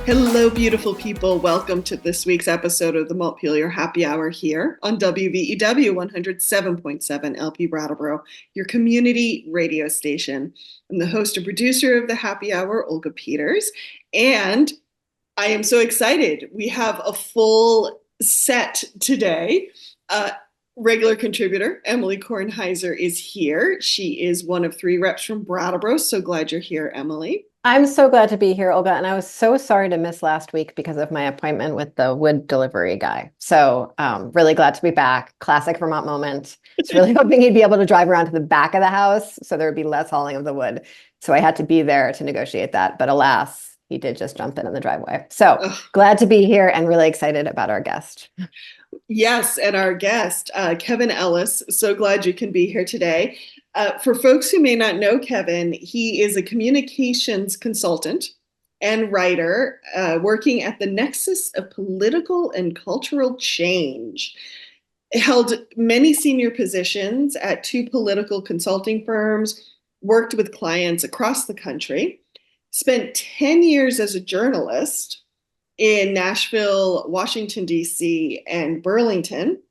Hello, beautiful people. Welcome to this week's episode of the Montpelier Happy Hour here on WVEW 107.7 LP Brattleboro, your community radio station. I'm the host and producer of the Happy Hour, Olga Peters, and I am so excited. We have a full set today. Regular contributor Emily Kornheiser is here. She is one of three reps from Brattleboro. So glad you're here, Emily. I'm so glad to be here, Olga, and I was so sorry to miss last week because of my appointment with the wood delivery guy. So really glad to be back. Classic Vermont moment. Just really hoping he'd be able to drive around to the back of the house so there would be less hauling of the wood. So I had to be there to negotiate that. But alas, he did just jump in the driveway. So glad to be here and really excited about our guest. Yes, and our guest, Kevin Ellis. So glad you can be here today. For folks who may not know Kevin, he is a communications consultant and writer working at the nexus of political and cultural change. Held many senior positions at two political consulting firms, worked with clients across the country, spent 10 years as a journalist in Nashville, Washington, D.C., and Burlington.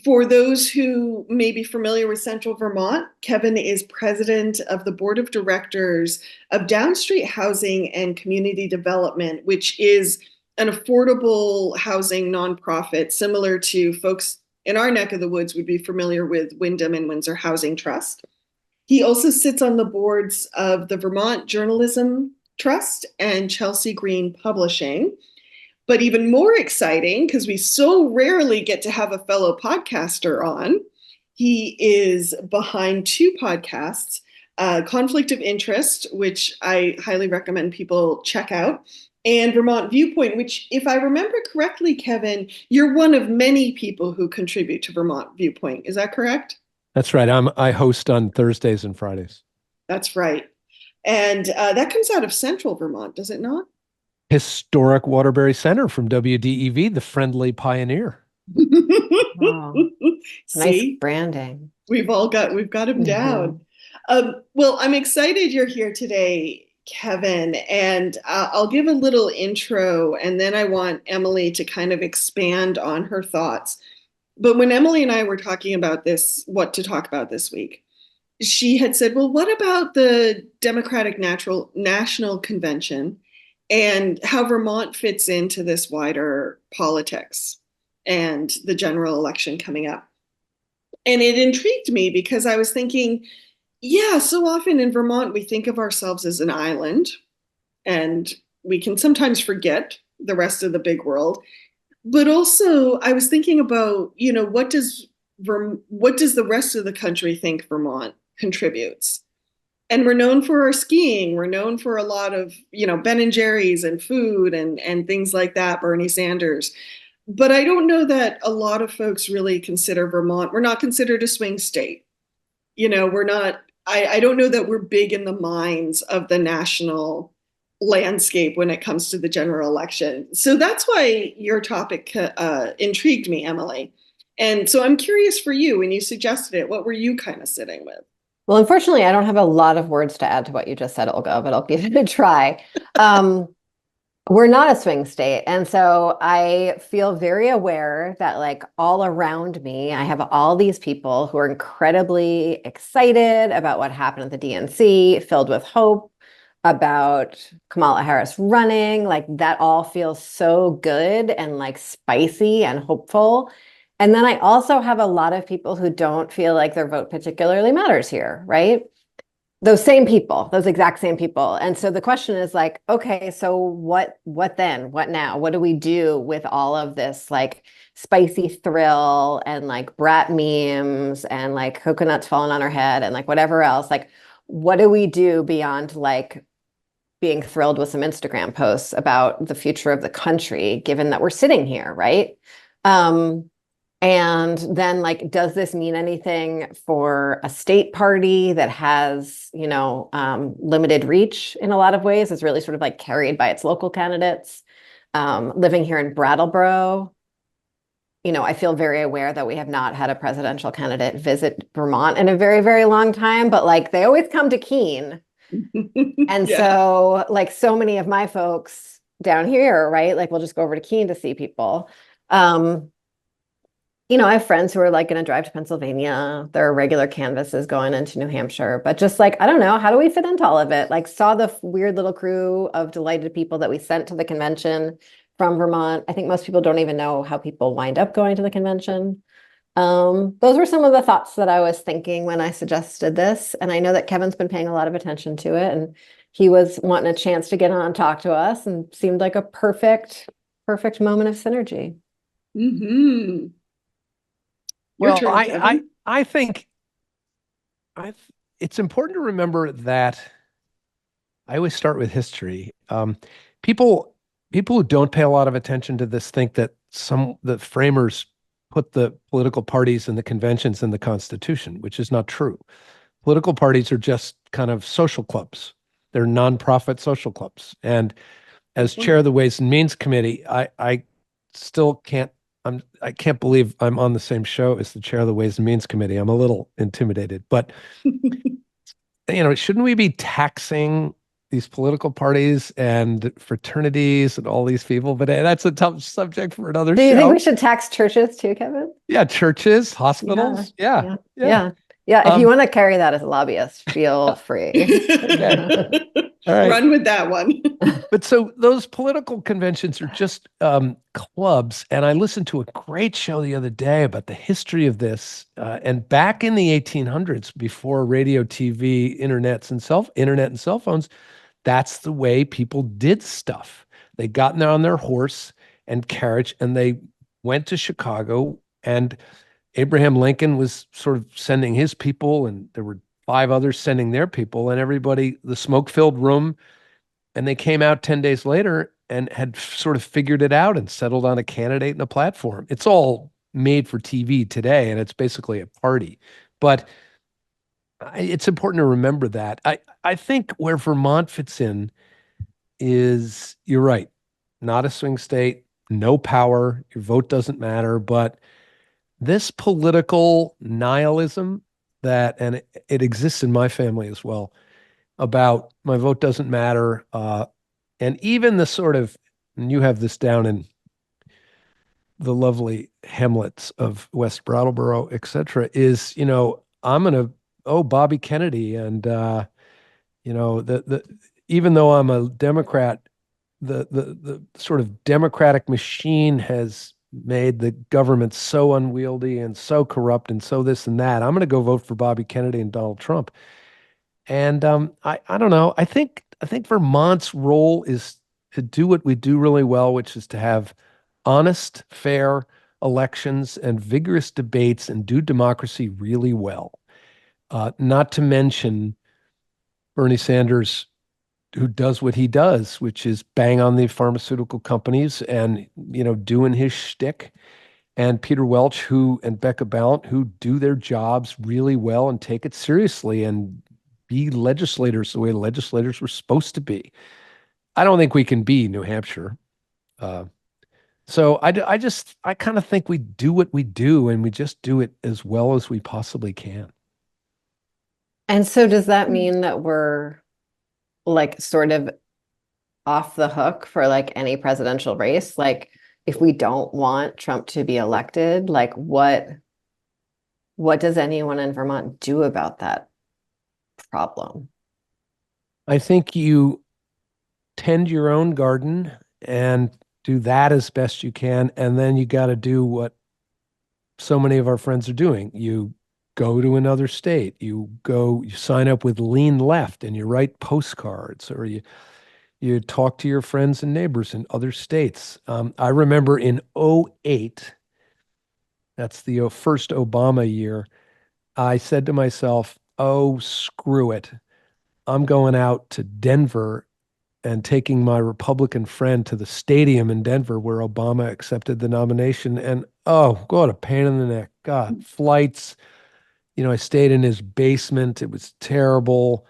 For those who may be familiar with Central Vermont, Kevin is president of the board of directors of Downstreet Housing and Community Development, which is an affordable housing nonprofit similar to folks in our neck of the woods would be familiar with Wyndham and Windsor Housing Trust. He also sits on the boards of the Vermont Journalism Trust and Chelsea Green Publishing. But even more exciting, because we so rarely get to have a fellow podcaster on, he is behind two podcasts, Conflict of Interest, which I highly recommend people check out, and Vermont Viewpoint, which, if I remember correctly, Kevin, you're one of many people who contribute to Vermont Viewpoint. Is that correct? That's right. I host on Thursdays and Fridays. That's right. And that comes out of Central Vermont, does it not? Historic Waterbury Center from WDEV, the friendly pioneer. Wow. Nice branding. We've got him down. Well, I'm excited you're here today, Kevin, and I'll give a little intro, and then I want Emily to kind of expand on her thoughts. But when Emily and I were talking about this, what to talk about this week, she had said, well, what about the Democratic National Convention and how Vermont fits into this wider politics and the general election coming up? And it intrigued me because I was thinking, yeah, so often in Vermont, we think of ourselves as an island, and we can sometimes forget the rest of the big world. But also, I was thinking about, what does the rest of the country think Vermont contributes? And we're known for our skiing. We're known for a lot of, Ben and Jerry's and food and things like that, Bernie Sanders. But I don't know that a lot of folks really consider Vermont. We're not considered a swing state. We're not, I don't know that we're big in the minds of the national landscape when it comes to the general election. So that's why your topic intrigued me, Emily. And so I'm curious for you, when you suggested it, what were you kind of sitting with? Well, unfortunately, I don't have a lot of words to add to what you just said, Olga, but I'll give it a try. We're not a swing state. And so I feel very aware that all around me, I have all these people who are incredibly excited about what happened at the DNC, filled with hope about Kamala Harris running. That all feels so good and spicy and hopeful. And then I also have a lot of people who don't feel like their vote particularly matters here, right? Those same people, those exact same people. And so the question is okay, so what then? What now? What do we do with all of this spicy thrill and brat memes and coconuts falling on our head and whatever else? What do we do beyond being thrilled with some Instagram posts about the future of the country, given that we're sitting here, right? And then does this mean anything for a state party that has, limited reach in a lot of ways? It's really sort of carried by its local candidates. Living here in Brattleboro, I feel very aware that we have not had a presidential candidate visit Vermont in a very, very long time, but they always come to Keene. And Yeah. so, like, so many of my folks down here, right? Like, we'll just go over to Keene to see people. Um, I have friends who are like going to drive to Pennsylvania. There are regular canvases going into New Hampshire, but just like, I don't know, how do we fit into all of it? Like, saw the weird little crew of delighted people that we sent to the convention from Vermont. I think most people don't even know how people wind up going to the convention. Those were some of the thoughts that I was thinking when I suggested this. And I know that Kevin's been paying a lot of attention to it, and he was wanting a chance to get on and talk to us and seemed like a perfect moment of synergy. Hmm. Your Well, turn, Kevin. I think I it's important to remember that I always start with history. People people who don't pay a lot of attention to this think that the framers put the political parties and the conventions in the Constitution, which is not true. Political parties are just kind of social clubs. They're nonprofit social clubs. And Good as point. chair of the Ways and Means Committee, I still can't I can't believe I'm on the same show as the chair of the Ways and Means Committee. I'm a little intimidated, but shouldn't we be taxing these political parties and fraternities and all these people? But that's a tough subject for another Do you think we show. should tax churches too, Kevin? Yeah, churches, Yeah, hospitals. Yeah, yeah, yeah. yeah. Yeah, if you Um, want to carry that as a lobbyist, feel free. okay. All right. Run with that one. But so those political conventions are just clubs. And I listened to a great show the other day about the history of this. And back in the 1800s, before radio, TV, internet and cell phones, that's the way people did stuff. They got on their horse and carriage and they went to Chicago, and Abraham Lincoln was sort of sending his people, and there were five others sending their people, and everybody, the smoke filled room, and they came out 10 days later and had sort of figured it out and settled on a candidate and a platform. It's all made for TV today, and it's basically a party. But it's important to remember that. I think where Vermont fits in is, you're right, not a swing state, no power, your vote doesn't matter. But this political nihilism and it exists in my family as well, about my vote doesn't matter. And even the sort of, and you have this down in the lovely hamlets of West Brattleboro, et cetera, is, I'm going to, oh, Bobby Kennedy. And, the even though I'm a Democrat, the sort of democratic machine has made the government so unwieldy and so corrupt and so this and that. I'm going to go vote for Bobby Kennedy and Donald Trump. And I don't know. I think Vermont's role is to do what we do really well, which is to have honest, fair elections and vigorous debates and do democracy really well. Not to mention Bernie Sanders, who does what he does, which is bang on the pharmaceutical companies and doing his shtick, and Peter Welch, and Becca Ballant, who do their jobs really well and take it seriously and be legislators the way legislators were supposed to be. I don't think we can be New Hampshire. Uh, so I kind of think we do what we do, and we just do it as well as we possibly can. And so does that mean that we're like sort of off the hook for like any presidential race? Like, if we don't want Trump to be elected, like what does anyone in Vermont do about that problem? I think you tend your own garden and do that as best you can, and then you got to do what so many of our friends are doing. You go to another state, you sign up with Lean Left and you write postcards, or you talk to your friends and neighbors in other states. I remember in '08, that's the first Obama year, I said to myself, oh, screw it. I'm going out to Denver and taking my Republican friend to the stadium in Denver where Obama accepted the nomination. And oh, what a pain in the neck. God, flights. I stayed in his basement. It was terrible.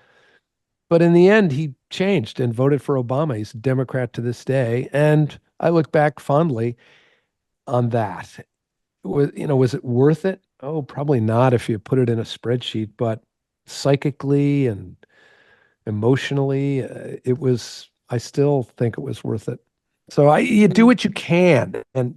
But in the end, he changed and voted for Obama. He's a Democrat to this day. And I look back fondly on that. Was it worth it? Oh, probably not if you put it in a spreadsheet, but psychically and emotionally. I still think it was worth it. So you do what you can. And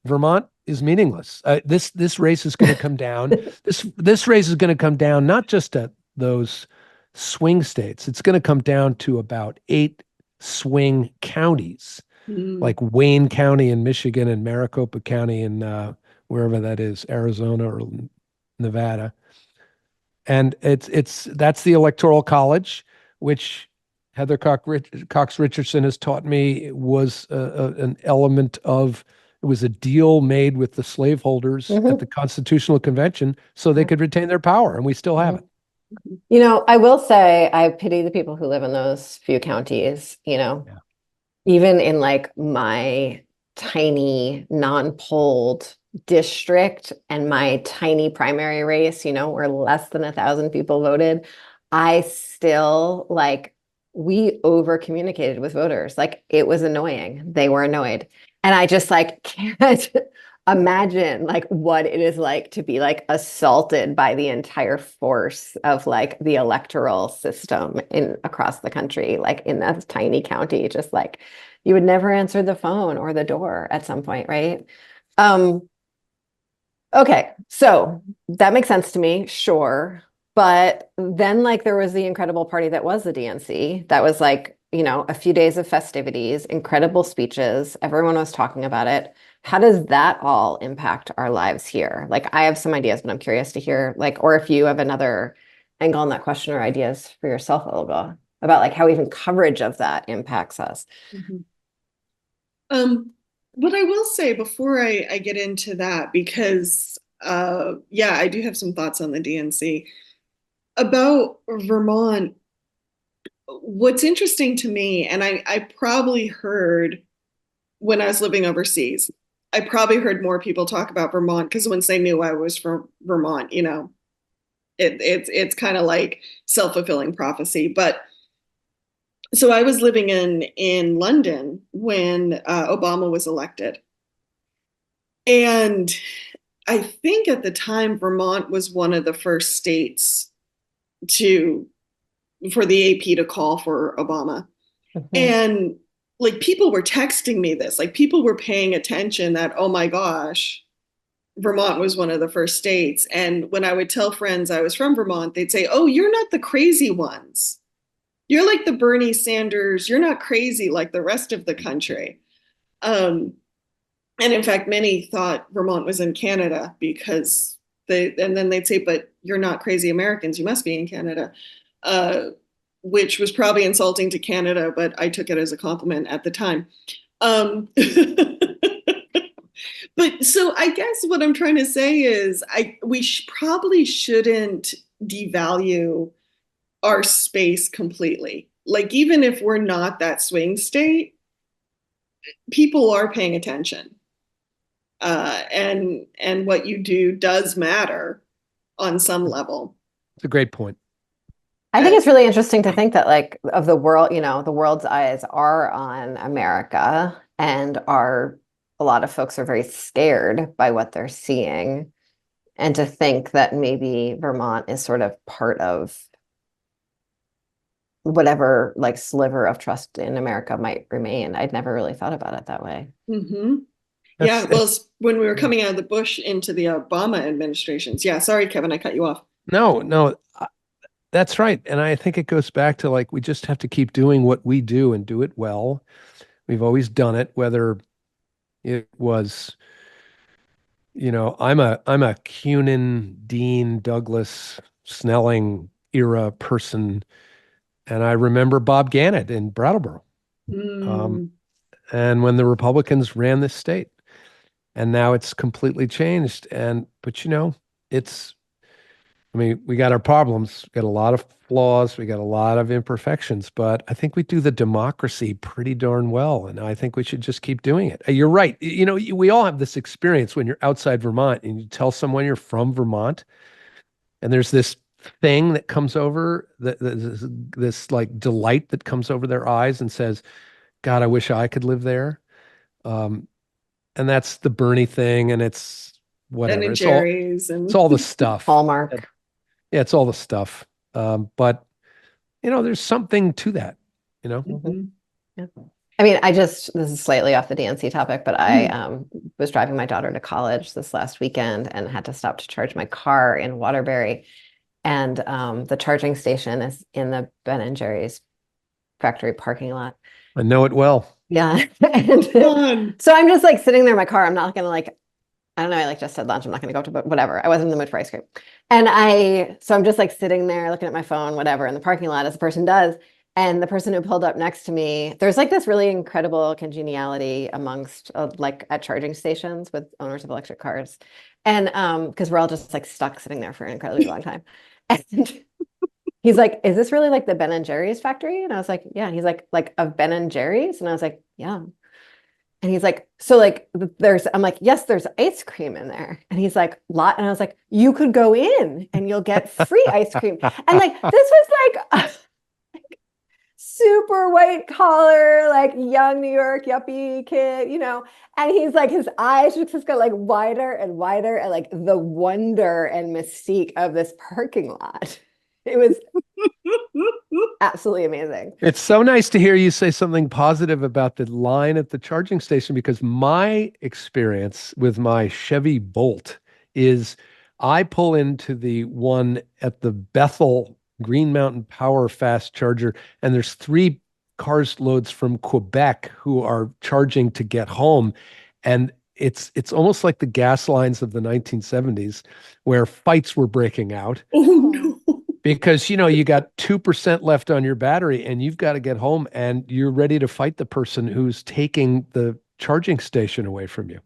Vermont is meaningless. This race is going to come down. This race is going to come down not just at those swing states. It's going to come down to about 8 swing counties, like Wayne County in Michigan and Maricopa County in wherever that is, Arizona or Nevada. And that's the Electoral College, which Heather Cox Richardson has taught me was an element of, it was a deal made with the slaveholders at the Constitutional Convention so they could retain their power, and we still have it. You know, I will say I pity the people who live in those few counties, you know. Yeah. Even in like my tiny non-polled district and my tiny primary race, you know, where less than 1,000 people voted, I still like, we over communicated with voters. Like it was annoying. They were annoyed. And I just like can't imagine like what it is like to be like assaulted by the entire force of like the electoral system in across the country, like in that tiny county, just like you would never answer the phone or the door at some point, right? Okay, so that makes sense to me, sure. But then like there was the incredible party that was the DNC. That was like, you know, a few days of festivities, incredible speeches. Everyone was talking about it. How does that all impact our lives here? Like I have some ideas, but I'm curious to hear like, or if you have another angle on that question or ideas for yourself, Olga, about like how even coverage of that impacts us. What I will say before I get into that, because yeah, I do have some thoughts on the DNC about Vermont. What's interesting to me, and I probably heard when I was living overseas, I probably heard more people talk about Vermont because once they knew I was from Vermont, you know, it's kind of like self-fulfilling prophecy. But so I was living in London when Obama was elected, and I think at the time Vermont was one of the first states to for the AP to call for Obama. And like people were texting me this, like people were paying attention that, oh my gosh, Vermont was one of the first states. And when I would tell friends I was from Vermont, they'd say, oh, you're not the crazy ones. You're like the Bernie Sanders. You're not crazy like the rest of the country. And in fact, many thought Vermont was in Canada because and then they'd say, but you're not crazy Americans. You must be in Canada. Which was probably insulting to Canada, but I took it as a compliment at the time. But so I guess what I'm trying to say is we probably shouldn't devalue our space completely. Like even if we're not that swing state, people are paying attention. And what you do does matter on some level. It's a great point. I think it's really interesting to think that like of the world, you know, the world's eyes are on America and a lot of folks are very scared by what they're seeing. And to think that maybe Vermont is sort of part of whatever like sliver of trust in America might remain. I'd never really thought about it that way. Yeah, well, when we were coming out of the Bush into the Obama administrations. Yeah, sorry, Kevin, I cut you off. No, that's right. And I think it goes back to like, we just have to keep doing what we do and do it well. We've always done it, whether it was, you know, I'm a Cunin, Dean, Douglas, Snelling era person. And I remember Bob Gannett in Brattleboro. And when the Republicans ran this state, and now it's completely changed. But you know, I mean, we got our problems, we got a lot of flaws, we got a lot of imperfections, but I think we do the democracy pretty darn well. And I think we should just keep doing it. You're right. You know, we all have this experience when you're outside Vermont and you tell someone you're from Vermont, and there's this thing that comes over, this like delight that comes over their eyes and says, God, I wish I could live there. And that's the Bernie thing, and it's whatever. Ben and Jerry's it's all the stuff. Hallmark. Yeah, it's all the stuff. But there's something to that, Mhm. Yeah. I mean, this is slightly off the DNC topic, but I Mm. was driving my daughter to college this last weekend and had to stop to charge my car in Waterbury. And the charging station is in the Ben and Jerry's factory parking lot. I know it well. Yeah. Oh, fun. So I'm just like sitting there in my car. I'm not gonna like, I don't know, I like just said lunch. I'm not gonna go to, but whatever. I wasn't in the mood for ice cream. So I'm just like sitting there looking at my phone, whatever, in the parking lot as the person does. And the person who pulled up next to me, there's like this really incredible congeniality amongst like at charging stations with owners of electric cars. And because we're all just like stuck sitting there for an incredibly long time. And he's like, is this really like the Ben and Jerry's factory? And I was like, yeah. And he's like of Ben and Jerry's? And I was like, yeah. And he's like, so like I'm like, yes, there's ice cream in there. And he's like, lot. And I was like, you could go in and you'll get free ice cream. And like, this was like a super white collar, like young New York yuppie kid, and he's like, his eyes just got like wider and wider and like the wonder and mystique of this parking lot. It was absolutely amazing. It's so nice to hear you say something positive about the line at the charging station, because my experience with my Chevy Bolt is I pull into the one at the Bethel Green Mountain Power fast charger, and there's 3 cars loads from Quebec who are charging to get home. And it's almost like the gas lines of the 1970s where fights were breaking out. Oh, no. Because you got 2% left on your battery and you've got to get home and you're ready to fight the person who's taking the charging station away from you.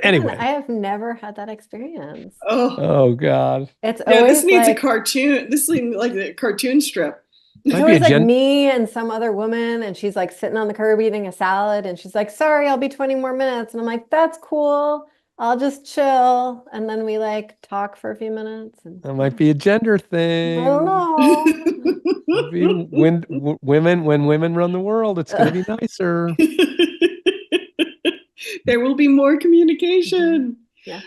Anyway. I have never had that experience. Oh God. It's Yeah, always this needs like, a cartoon. This needs like a cartoon strip. it's always like me and some other woman, and she's like sitting on the curb eating a salad, and she's like, sorry, I'll be 20 more minutes. And I'm like, that's cool. I'll just chill. And then we like talk for a few minutes. And that might be a gender thing. I don't know. When women run the world, it's going to be nicer. There will be more communication. Yeah.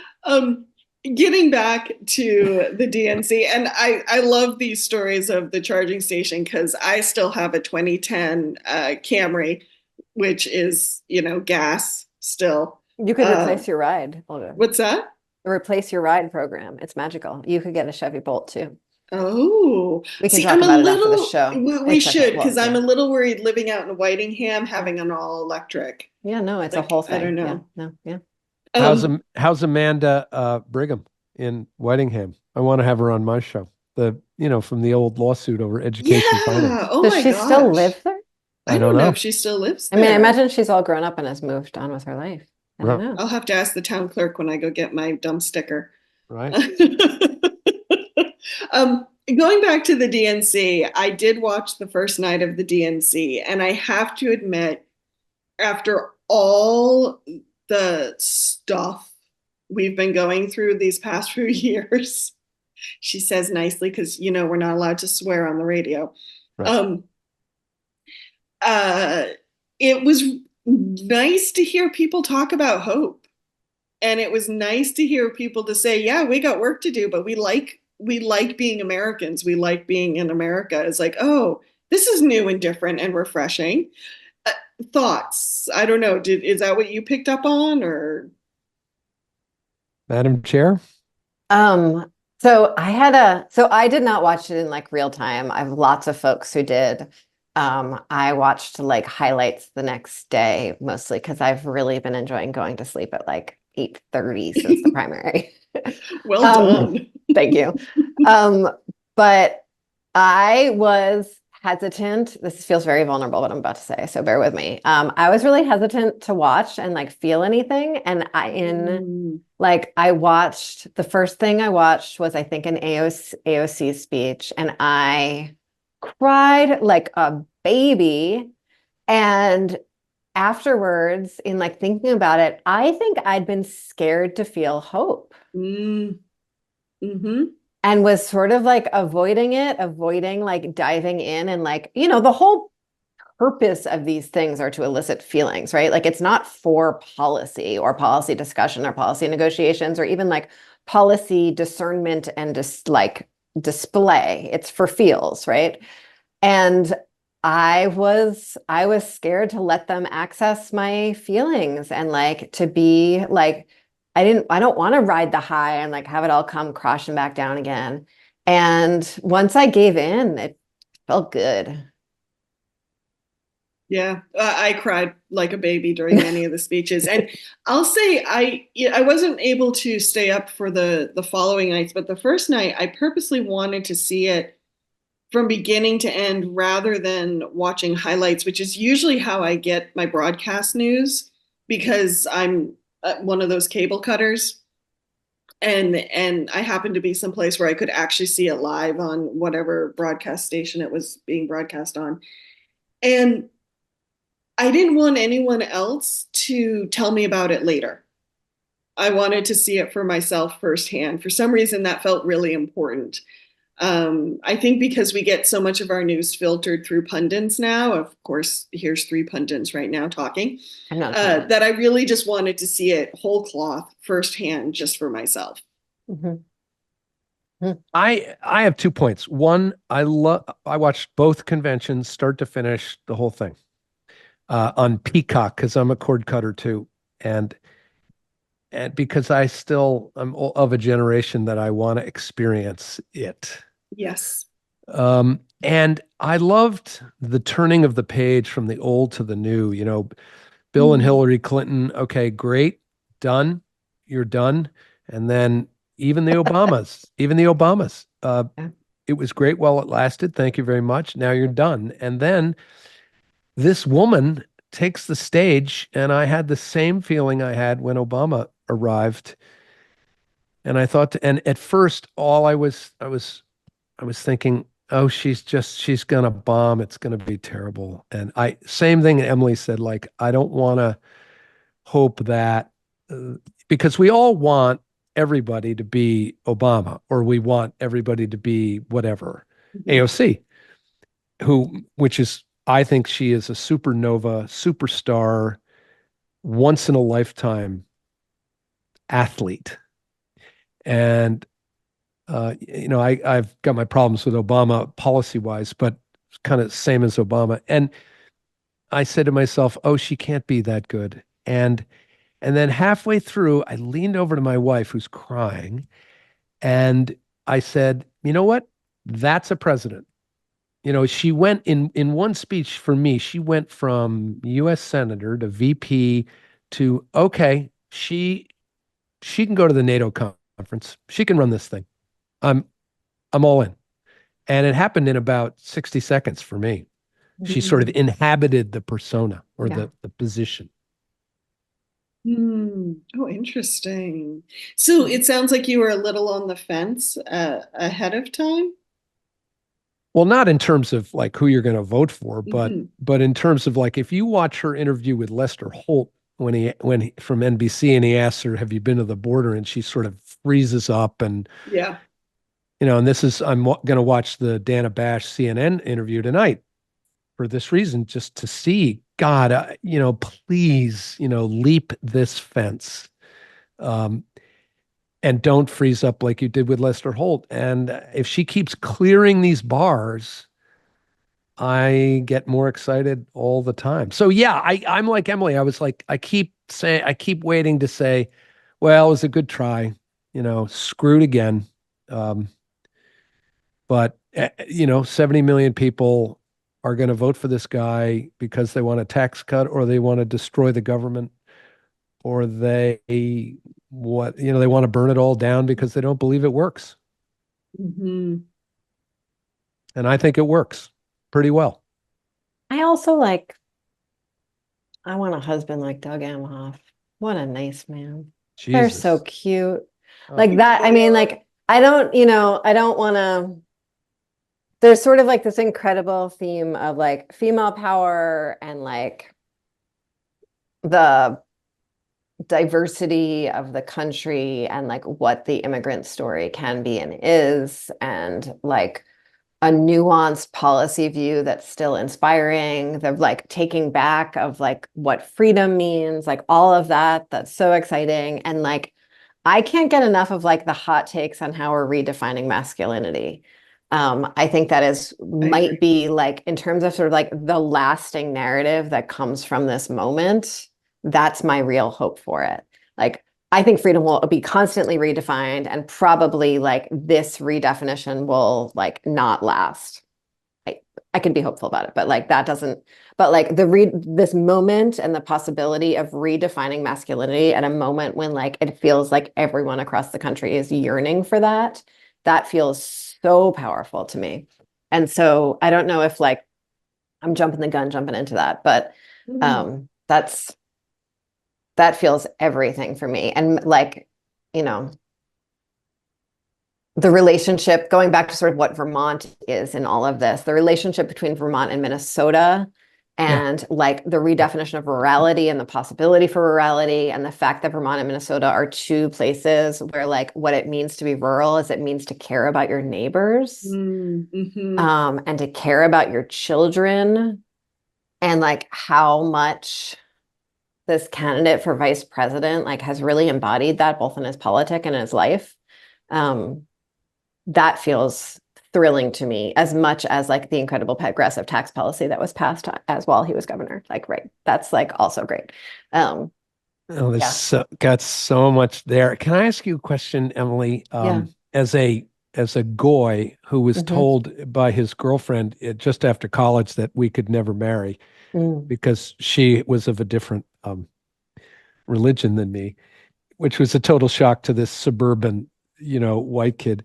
Getting back to the DNC, and I love these stories of the charging station because I still have a 2010 Camry, which is, gas still. You could replace your ride, Olga. What's that? The replace your ride program. It's magical. You could get a Chevy Bolt too. Oh, we can talk about it after the show. We should, because I'm a little worried living out in Whitingham having an all electric. Yeah, no, it's a whole thing. I don't know. Yeah, no, yeah. How's Amanda Brigham in Whitingham? I want to have her on my show. From the old lawsuit over education finance. Oh, does she still live there? I don't know if she still lives there. I mean, I imagine she's all grown up and has moved on with her life. I don't know. I'll have to ask the town clerk when I go get my dumb sticker. Right. Going back to the DNC, I did watch the first night of the DNC, and I have to admit, after all the stuff we've been going through these past few years, she says nicely, because we're not allowed to swear on the radio. Right. It was nice to hear people talk about hope, and it was nice to hear people to say, yeah, we got work to do, but we like being Americans. We like being in America. It's like, oh, this is new and different and refreshing. Thoughts? I don't know. Is that what you picked up on, or? Madam Chair? So I did not watch it in like real time. I have lots of folks who did. I watched like highlights the next day, mostly because I've really been enjoying going to sleep at like 8:30 since the primary. Well done. Thank you. But I was hesitant. This feels very vulnerable, what I'm about to say, so bear with me. I was really hesitant to watch and like feel anything. And I watched, the first thing I watched was I think an AOC speech, and I cried like a baby. And afterwards, in like thinking about it, I think I'd been scared to feel hope. Mm-hmm. And was sort of like avoiding like diving in, and like, the whole purpose of these things are to elicit feelings, right? Like it's not for policy or policy discussion or policy negotiations or even like policy discernment and just like display. It's for feels, right? And I was scared to let them access my feelings and like to be like, I don't want to ride the high and like have it all come crashing back down again. And once I gave in, it felt good. Yeah, I cried like a baby during many of the speeches, and I'll say I wasn't able to stay up for the following nights, but the first night I purposely wanted to see it from beginning to end rather than watching highlights, which is usually how I get my broadcast news because I'm one of those cable cutters, and I happened to be someplace where I could actually see it live on whatever broadcast station it was being broadcast on, and I didn't want anyone else to tell me about it later. I wanted to see it for myself firsthand. For some reason, that felt really important. I think because we get so much of our news filtered through pundits now, of course, here's three pundits right now talking, I'm not a fan. that I really just wanted to see it whole cloth firsthand just for myself. Mhm. I have 2 points. One, I watched both conventions start to finish, the whole thing, on Peacock because I'm a cord cutter too, and because I'm of a generation that I want to experience it. Yes. And I loved the turning of the page from the old to the new. Bill and Hillary Clinton. Okay, great, done. You're done. And then even the Obamas. Yeah. It was great while it lasted. Thank you very much. Now you're done. And then this woman takes the stage, and I had the same feeling I had when Obama arrived. And I thought, and at first, I was thinking, oh, she's gonna bomb. It's gonna be terrible. And same thing Emily said, like, I don't want to hope that, because we all want everybody to be Obama, or we want everybody to be whatever, AOC, which is, I think she is a supernova, superstar, once in a lifetime athlete. And I've got my problems with Obama policy wise, but kind of same as Obama. And I said to myself, oh, she can't be that good. And then halfway through, I leaned over to my wife who's crying, and I said, you know what? That's a president. She went in one speech for me, she went from US Senator to VP to, okay, she can go to the NATO conference. She can run this thing. I'm I'm all in. And it happened in about 60 seconds for me. She sort of inhabited the persona, or Yeah. the position. Oh, interesting. So it sounds like you were a little on the fence ahead of time. Well, not in terms of like who you're going to vote for, but Mhm. in terms of, like, if you watch her interview with Lester Holt when he from NBC, and he asks her, "Have you been to the border?" and she sort of freezes up, and Yeah. and I'm going to watch the Dana Bash CNN interview tonight for this reason, just to see, God, please, leap this fence. Um, and don't freeze up like you did with Lester Holt. And if she keeps clearing these bars, I get more excited all the time. So yeah, I'm like Emily. I was like, I keep waiting to say, well, it was a good try, screwed again. Um, but 70 million people are going to vote for this guy because they want a tax cut, or they want to destroy the government, or they want to burn it all down because they don't believe it works. Hmm. And I think it works pretty well. I also I want a husband like Doug Emhoff. What a nice man. They're so Jesus. cute. Oh. Like that. I mean, like, I don't want to. There's sort of like this incredible theme of like female power and like the diversity of the country and like what the immigrant story can be and is, and like a nuanced policy view that's still inspiring, the like taking back of like what freedom means, like all of that, that's so exciting. And like I can't get enough of like the hot takes on how we're redefining masculinity. I think that I agree. might be like, in terms of sort of like the lasting narrative that comes from this moment, that's my real hope for it. Like, I think freedom will be constantly redefined, and probably like this redefinition will like not last. I can be hopeful about it, but like that doesn't, but like this moment and the possibility of redefining masculinity at a moment when like it feels like everyone across the country is yearning for that, that feels so powerful to me. And so I don't know if like I'm jumping the gun jumping into that, but that feels everything for me. And like, you know, the relationship, going back to sort of what Vermont is in all of this, the relationship between Vermont and Minnesota, and like the redefinition of rurality and the possibility for rurality, and the fact that Vermont and Minnesota are two places where like what it means to be rural is it means to care about your neighbors, and to care about your children, and like how much this candidate for vice president like has really embodied that both in his politic and his life. That feels thrilling to me as much as like the incredible progressive tax policy that was passed as while he was governor. Like, right. That's like also great. Oh, got so much there. Can I ask you a question, Emily? As a goy who was told by his girlfriend just after college that we could never marry because she was of a different religion than me, which was a total shock to this suburban, white kid.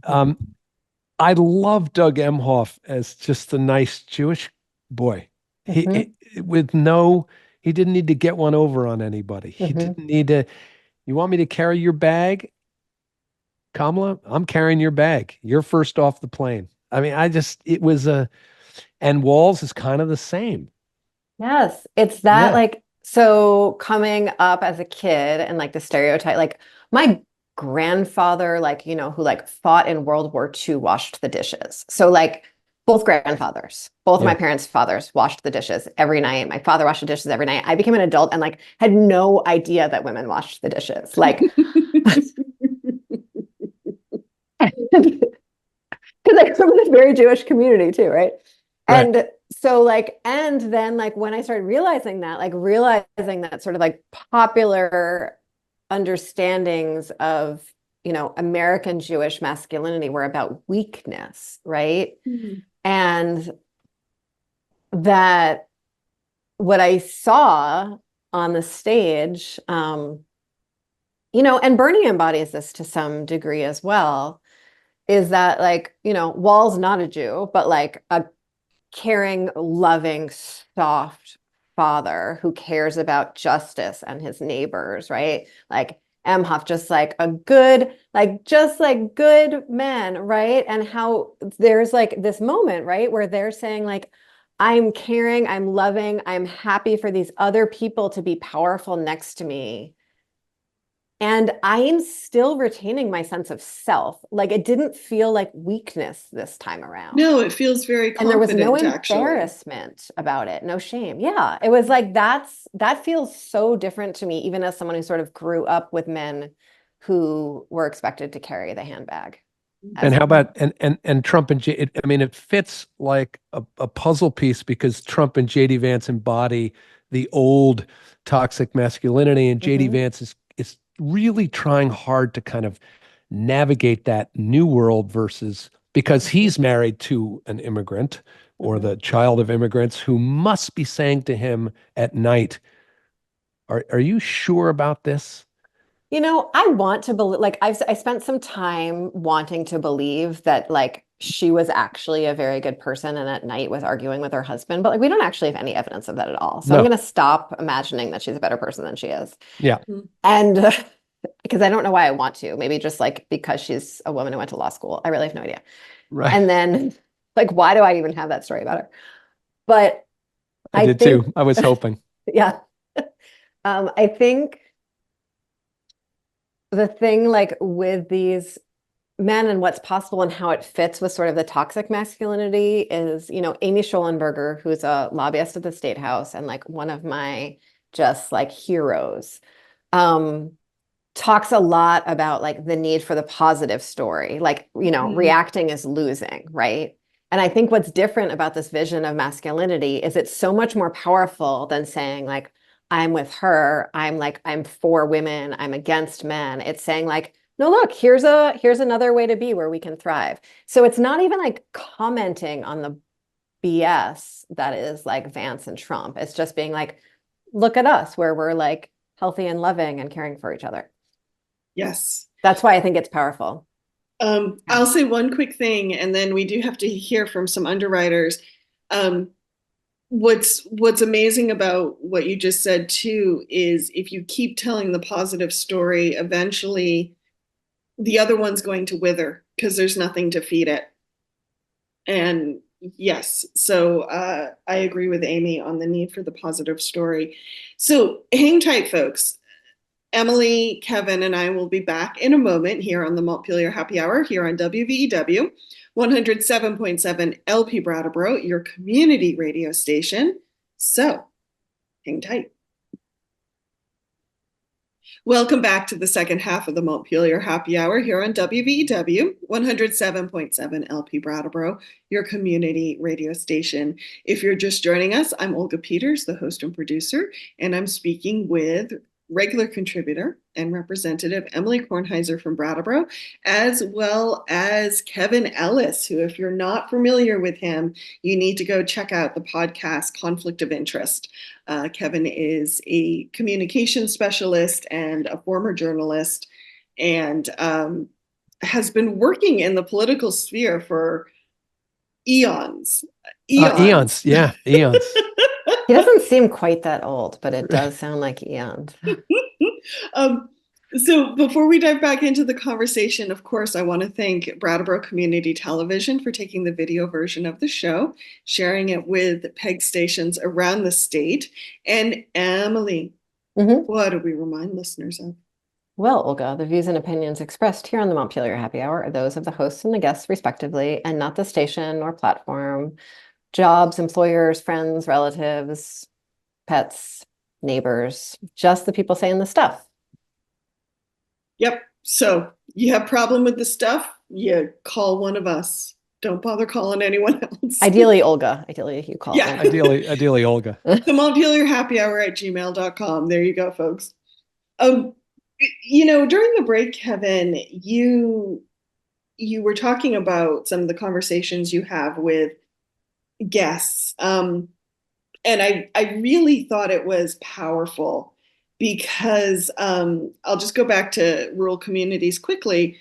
I love Doug Emhoff as just a nice Jewish boy. He didn't need to get one over on anybody. He didn't need to. You want me to carry your bag, Kamala? I'm carrying your bag. You're first off the plane. I mean, and Walls is kind of the same. Yes, it's that like, so coming up as a kid and like the stereotype, like my grandfather, like, who like fought in World War II, washed the dishes. So like both grandfathers, both of my parents' fathers washed the dishes every night. My father washed the dishes every night. I became an adult and like had no idea that women washed the dishes. Like, because I come from this very Jewish community too, right? And so like, and then like when I started realizing that sort of like popular understandings of, American Jewish masculinity were about weakness, right? And that what I saw on the stage, and Bernie embodies this to some degree as well, is that like, Wall's not a Jew, but like a caring, loving, soft father who cares about justice and his neighbors, right? Like Emhoff, just like a good, like just like good men, right? And how there's like this moment, right, where they're saying like, I'm caring, I'm loving, I'm happy for these other people to be powerful next to me. And I am still retaining my sense of self. Like it didn't feel like weakness this time around. No, it feels very confident, and there was no actually. embarrassment about it, no shame. Yeah, it was like that feels so different to me, even as someone who sort of grew up with men who were expected to carry the handbag. And how about and Trump and I mean, it fits like a puzzle piece because Trump and JD Vance embody the old toxic masculinity, and JD Vance is really trying hard to kind of navigate that new world versus because he's married to an immigrant or the child of immigrants who must be saying to him at night, are you sure about this? I want to believe, like I spent some time wanting to believe that like she was actually a very good person and at night was arguing with her husband, but like we don't actually have any evidence of that at all. So I'm going to stop imagining that she's a better person than she is. Yeah. And because I don't know why I want to, maybe just like because she's a woman who went to law school. I really have no idea. Right. And then like, why do I even have that story about her? But I did too. I was hoping. Yeah. I think the thing like with these men and what's possible and how it fits with sort of the toxic masculinity is, Amy Schollenberger, who's a lobbyist at the State House and like one of my just like heroes. talks a lot about like the need for the positive story, like, reacting is losing, right? And I think what's different about this vision of masculinity is it's so much more powerful than saying like, I'm with her, I'm for women, I'm against men. It's saying like, no, look, here's another way to be where we can thrive. So it's not even like commenting on the BS that is like Vance and Trump. It's just being like, look at us where we're like healthy and loving and caring for each other. Yes. That's why I think it's powerful. I'll say one quick thing, and then we do have to hear from some underwriters. What's amazing about what you just said too is if you keep telling the positive story, eventually the other one's going to wither because there's nothing to feed it. And yes, so I agree with Amy on the need for the positive story. So hang tight, folks. Emily, Kevin, and I will be back in a moment here on the Montpelier Happy Hour here on WVEW 107.7 LP Brattleboro, your community radio station. So hang tight. Welcome back to the second half of the Montpelier Happy Hour here on WVEW 107.7 LP Brattleboro, your community radio station. If you're just joining us, I'm Olga Peters, the host and producer, and I'm speaking with regular contributor and representative Emily Kornheiser from Brattleboro, as well as Kevin Ellis, who, if you're not familiar with him, you need to go check out the podcast Conflict of Interest. Kevin is a communication specialist and a former journalist, and has been working in the political sphere for eons. Eons, yeah, eons. He doesn't seem quite that old, but it does sound like eons. So before we dive back into the conversation, of course, I want to thank Brattleboro Community Television for taking the video version of the show, sharing it with PEG stations around the state. And Emily, what do we remind listeners of? Well, Olga, the views and opinions expressed here on the Montpelier Happy Hour are those of the hosts and the guests, respectively, and not the station or platform, jobs, employers, friends, relatives, pets, neighbors, just the people saying the stuff. Yep. So you have a problem with the stuff, you call one of us. Don't bother calling anyone else. Ideally, Olga. Ideally, you call Yeah. Olga. Ideally, Olga. The Montpelier Happy Hour at gmail.com. There you go, folks. During the break, Kevin, you were talking about some of the conversations you have with guests. And I really thought it was powerful because I'll just go back to rural communities quickly.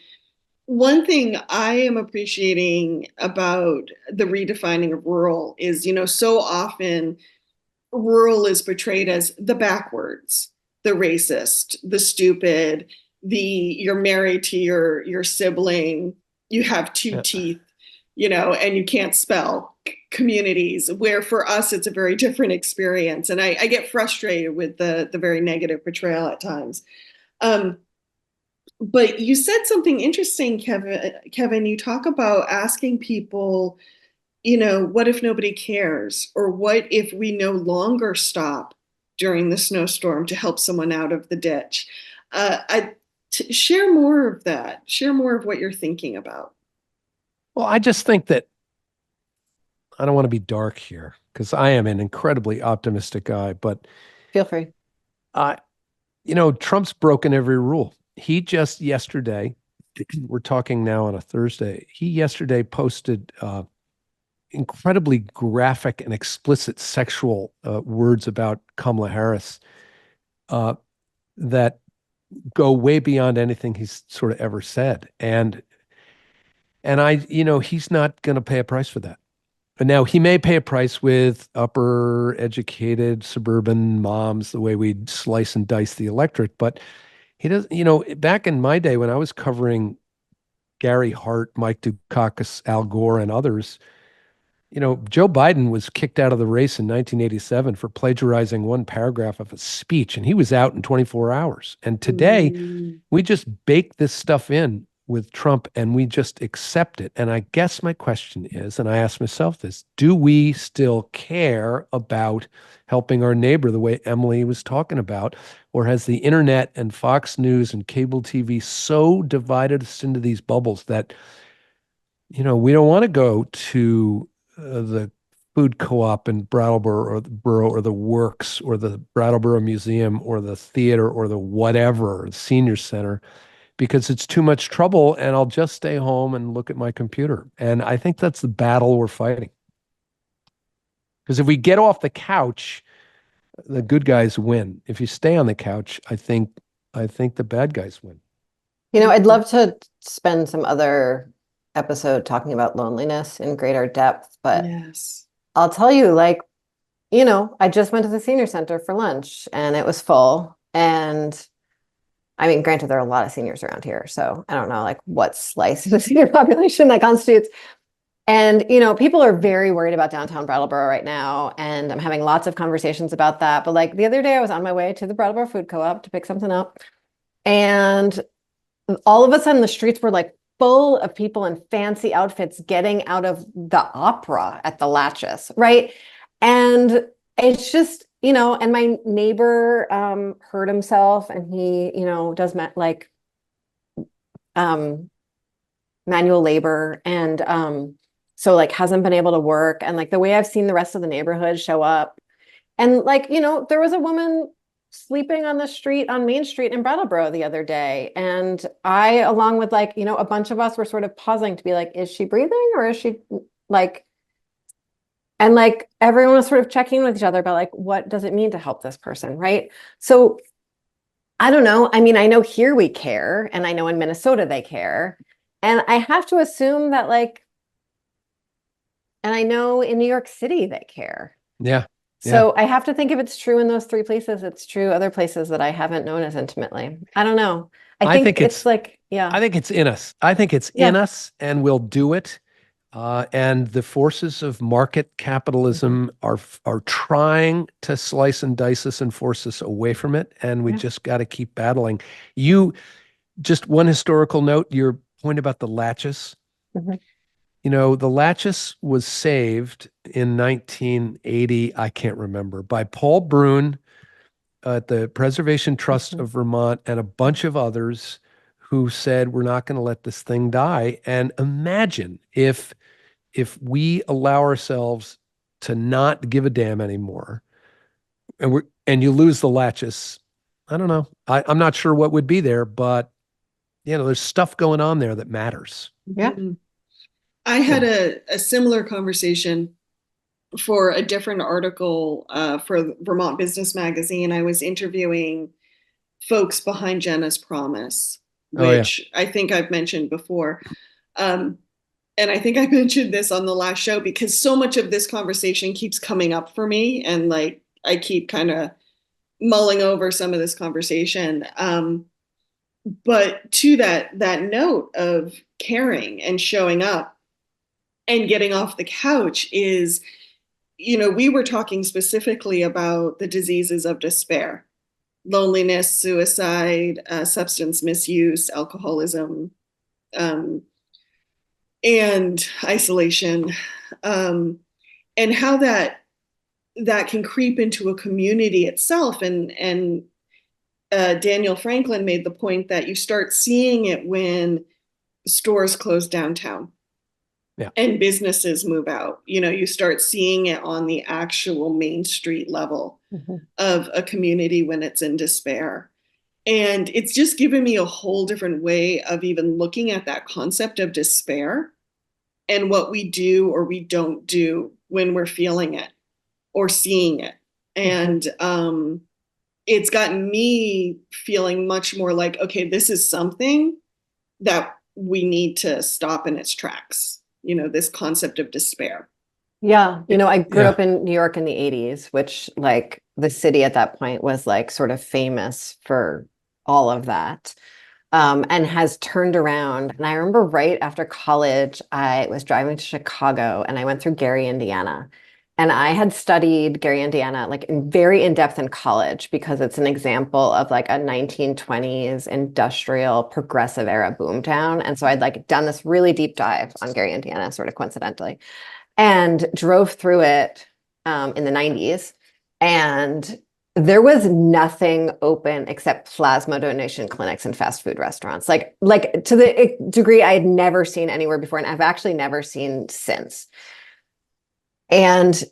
One thing I am appreciating about the redefining of rural is, so often rural is portrayed as the backwards, the racist, the stupid, you're married to your sibling, you have two teeth, and you can't spell communities, where for us it's a very different experience. And I get frustrated with the very negative portrayal at times. But you said something interesting, Kevin. You talk about asking people, what if nobody cares? Or what if we no longer stop during the snowstorm to help someone out of the ditch? Share more of that. Share more of what you're thinking about. Well, I just think that I don't want to be dark here because I am an incredibly optimistic guy, but feel free. Trump's broken every rule. He just yesterday, we're talking now on a Thursday, he yesterday posted incredibly graphic and explicit sexual words about Kamala Harris that go way beyond anything he's sort of ever said. And he's not going to pay a price for that. But now he may pay a price with upper educated suburban moms, the way we slice and dice the electorate. But he doesn't, back in my day when I was covering Gary Hart, Mike Dukakis, Al Gore, and others, Joe Biden was kicked out of the race in 1987 for plagiarizing one paragraph of a speech, and he was out in 24 hours. And today, we just bake this stuff in with Trump and we just accept it. And I guess my question is, and I ask myself this, do we still care about helping our neighbor the way Emily was talking about? Or has the internet and Fox News and cable TV so divided us into these bubbles that, we don't want to go to the food co-op in Brattleboro or the Works or the Brattleboro Museum or the theater or the whatever, the senior center, because it's too much trouble and I'll just stay home and look at my computer. And I think that's the battle we're fighting. Because if we get off the couch, the good guys win. If you stay on the couch, I think the bad guys win. I'd love to spend some other episode talking about loneliness in greater depth, but Yes. I'll tell you, I just went to the senior center for lunch and it was full. And I mean, granted, there are a lot of seniors around here, so I don't know what slice of the senior population that constitutes. And, people are very worried about downtown Brattleboro right now. And I'm having lots of conversations about that. But the other day I was on my way to the Brattleboro Food Co-op to pick something up. And all of a sudden the streets were full of people in fancy outfits getting out of the opera at the Latches, right? And it's just, and my neighbor hurt himself and he, does manual labor and so hasn't been able to work. And the way I've seen the rest of the neighborhood show up. And there was a woman sleeping on the street on Main Street in Brattleboro the other day. And I, along with a bunch of us were sort of pausing to be is she breathing or is she and everyone was sort of checking with each other about what does it mean to help this person, right? So I don't know. I mean, I know here we care and I know in Minnesota they care. And I have to assume that and I know in New York City they care. Yeah. So I have to think if it's true in those three places, it's true other places that I haven't known as intimately. I don't know. I think it's yeah. I think it's in us. I think it's in us and we'll do it. And the forces of market capitalism are trying to slice and dice us and force us away from it. And we just got to keep battling. Just one historical note, your point about the Latches. The Latches was saved in 1980, I can't remember, by Paul Brune at the Preservation Trust of Vermont and a bunch of others who said, we're not going to let this thing die. And imagine if we allow ourselves to not give a damn anymore and you lose the Latches, I don't know. I'm not sure what would be there, but there's stuff going on there that matters. Yeah. I had a similar conversation for a different article for Vermont Business Magazine. I was interviewing folks behind Jenna's Promise, which I think I've mentioned before. And I think I mentioned this on the last show because so much of this conversation keeps coming up for me. And I keep kind of mulling over some of this conversation. But to that note of caring and showing up and getting off the couch is, we were talking specifically about the diseases of despair, loneliness, suicide, substance misuse, alcoholism, and isolation, and how that can creep into a community itself. And Daniel Franklin made the point that you start seeing it when stores close downtown. Yeah. And businesses move out. You start seeing it on the actual Main Street level of a community when it's in despair. And it's just given me a whole different way of even looking at that concept of despair and what we do or we don't do when we're feeling it or seeing it. And it's gotten me feeling much more okay, this is something that we need to stop in its tracks. This concept of despair. Yeah. I grew up in New York in the 80s, which the city at that point was sort of famous for all of that, and has turned around. And I remember right after college, I was driving to Chicago and I went through Gary, Indiana. And I had studied Gary, Indiana, like very in depth in college because it's an example of like a 1920s industrial progressive era boomtown. And so I'd like done this really deep dive on Gary, Indiana, sort of coincidentally, and drove through it in the 90s. And there was nothing open except plasma donation clinics and fast food restaurants, like to the degree I had never seen anywhere before, and I've actually never seen since. And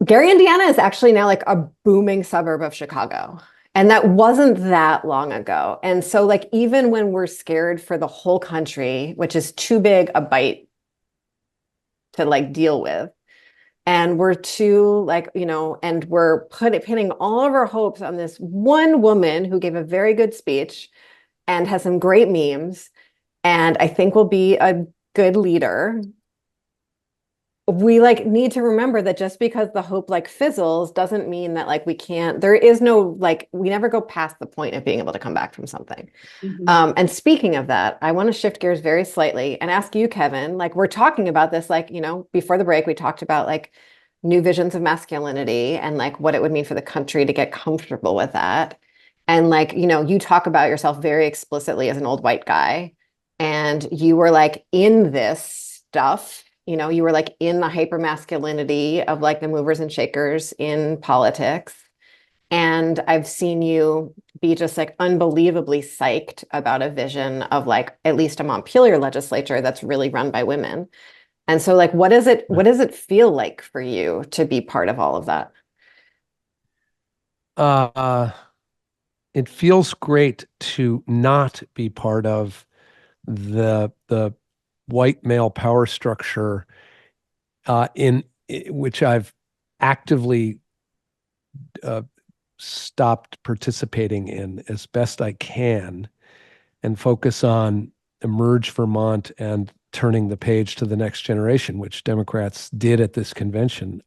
Gary, Indiana is actually now like a booming suburb of Chicago. And that wasn't that long ago. And so, like, even when we're scared for the whole country, which is too big a bite to like deal with, and we're too like, and we're pinning all of our hopes on this one woman who gave a very good speech and has some great memes, and I think will be a good leader. We like need to remember that just because the hope like fizzles doesn't mean that like there is no like we never go past the point of being able to come back from something. And speaking of that, I want to shift gears very slightly and ask you, Kevin, like we're talking about this, like, before the break, we talked about like new visions of masculinity and like what it would mean for the country to get comfortable with that. And like, you talk about yourself very explicitly as an old white guy, and you were like in this stuff. You were like in the hyper masculinity of like the movers and shakers in politics. And I've seen you be just like unbelievably psyched about a vision of like at least a Montpelier legislature that's really run by women. And so like what does it feel like for you to be part of all of that? It feels great to not be part of the white male power structure in which I've actively stopped participating in as best I can, and focus on Emerge Vermont and turning the page to the next generation, which Democrats did at this convention.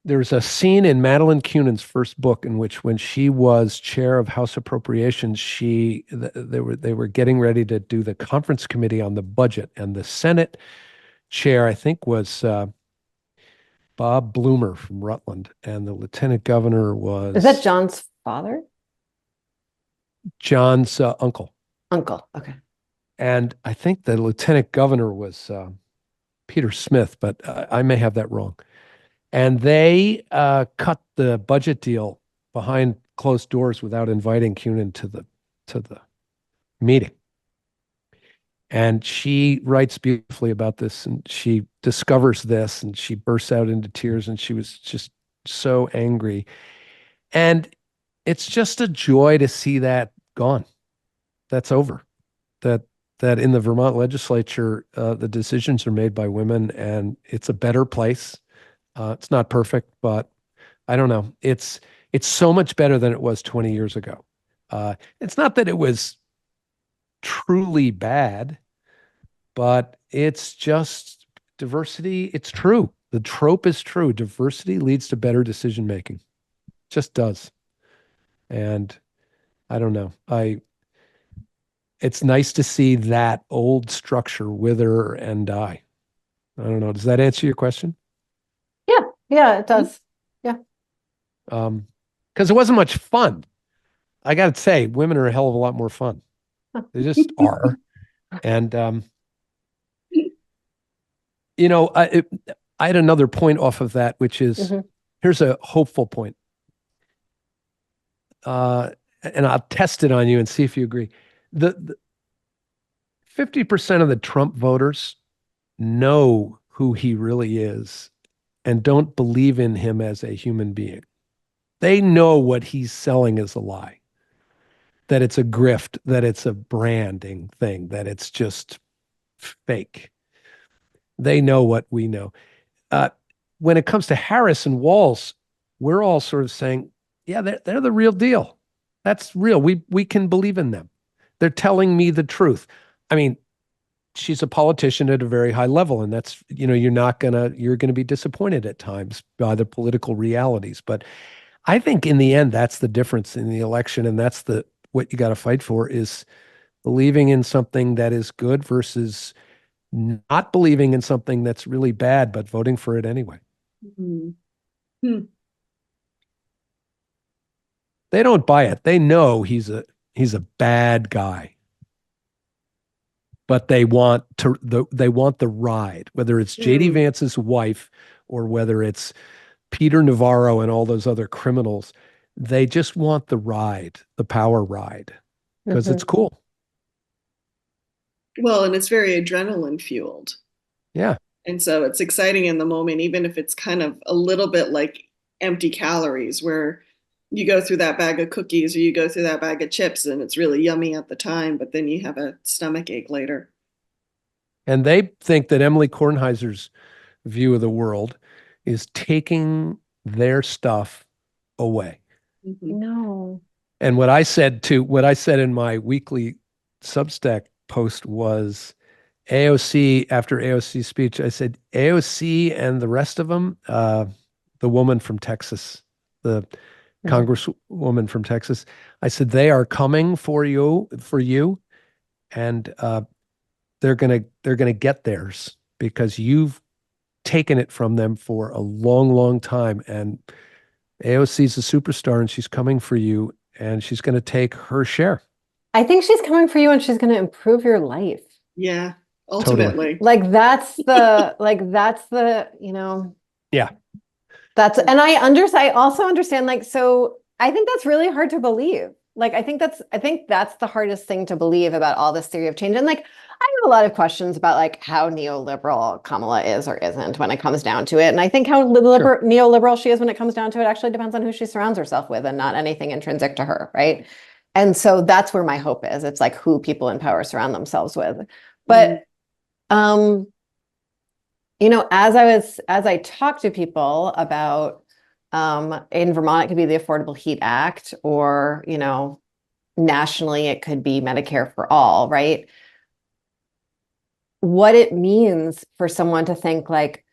There's a scene in Madeline Cunan's first book in which, when she was chair of House Appropriations, they were getting ready to do the conference committee on the budget, and the Senate chair, I think, was Bob Bloomer from Rutland, and the lieutenant governor was Is that John's father? John's uncle. Uncle. Okay. And I think the lieutenant governor was Peter Smith, but I may have that wrong. And they cut the budget deal behind closed doors without inviting Cunin to the meeting. And she writes beautifully about this, and she discovers this, and she bursts out into tears, and she was just so angry. And it's just a joy to see that gone. That's over. That in the Vermont legislature, the decisions are made by women, and it's a better place. It's not perfect, but I don't know. It's so much better than it was 20 years ago. It's not that it was truly bad, but it's just diversity. It's true. The trope is true. Diversity leads to better decision making. Just does. And I don't know. It's nice to see that old structure wither and die. I don't know. Does that answer your question? Yeah, it does. Yeah. Because it wasn't much fun. I got to say, women are a hell of a lot more fun. They just are. And, I had another point off of that, which is, here's a hopeful point. And I'll test it on you and see if you agree. The 50% of the Trump voters know who he really is and don't believe in him as a human being. They know what he's selling is a lie, that it's a grift, that it's a branding thing, that it's just fake. They know what we know. When it comes to Harris and Walz, we're all sort of saying, yeah, they're the real deal. That's real. We can believe in them. They're telling me the truth. I mean, she's a politician at a very high level, and that's, you're going to be disappointed at times by the political realities. But I think in the end, that's the difference in the election, and that's what you got to fight for, is believing in something that is good versus not believing in something that's really bad, but voting for it anyway. Mm. Hmm. They don't buy it. They know he's a bad guy, but they want the ride, whether it's JD Hmm. Vance's wife or whether it's Peter Navarro and all those other criminals. They just want the ride, the power ride, because it's Mhm. cool. Well, and it's very adrenaline fueled. Yeah, And so it's exciting in the moment, even if it's kind of a little bit like empty calories, where you go through that bag of cookies or you go through that bag of chips and it's really yummy at the time, but then you have a stomach ache later. and they think that Emily Kornheiser's view of the world is taking their stuff away. Mm-hmm. No. And what I said in my weekly Substack post was AOC, after AOC's speech, I said AOC and the rest of them, the woman from Texas, the Mhm. congresswoman from Texas, I said they are coming for you, and they're gonna get theirs because you've taken it from them for a long, long time. And AOC's a superstar, and she's coming for you, and she's going to take her share. I think she's coming for you and she's going to improve your life. Yeah, Totally. ultimately. Like that's the, Yeah. and I also understand, like, so I think that's really hard to believe. Like, I think that's the hardest thing to believe about all this theory of change. And like, I have a lot of questions about like how neoliberal Kamala is or isn't when it comes down to it. And I think how Sure. neoliberal she is when it comes down to it actually depends on who she surrounds herself with and not anything intrinsic to her, right? And so that's where my hope is. It's like who people in power surround themselves with. Mm-hmm. But um, as I talk to people about in Vermont, it could be the Affordable Heat Act, or nationally, it could be Medicare for all, right? What it means for someone to think like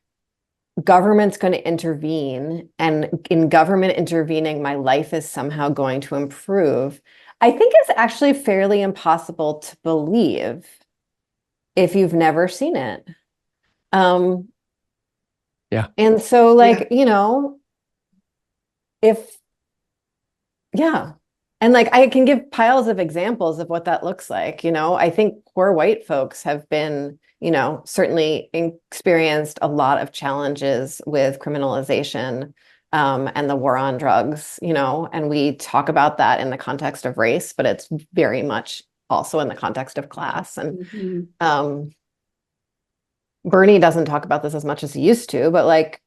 government's going to intervene, and in government intervening, my life is somehow going to improve. I think it's actually fairly impossible to believe if you've never seen it. Um, Yeah. and so, Yeah. like, if yeah. And like I can give piles of examples of what that looks like. I think poor white folks have been, certainly experienced a lot of challenges with criminalization, and the war on drugs, and we talk about that in the context of race, but it's very much also in the context of class. And Mm-hmm. um, Bernie doesn't talk about this as much as he used to, but like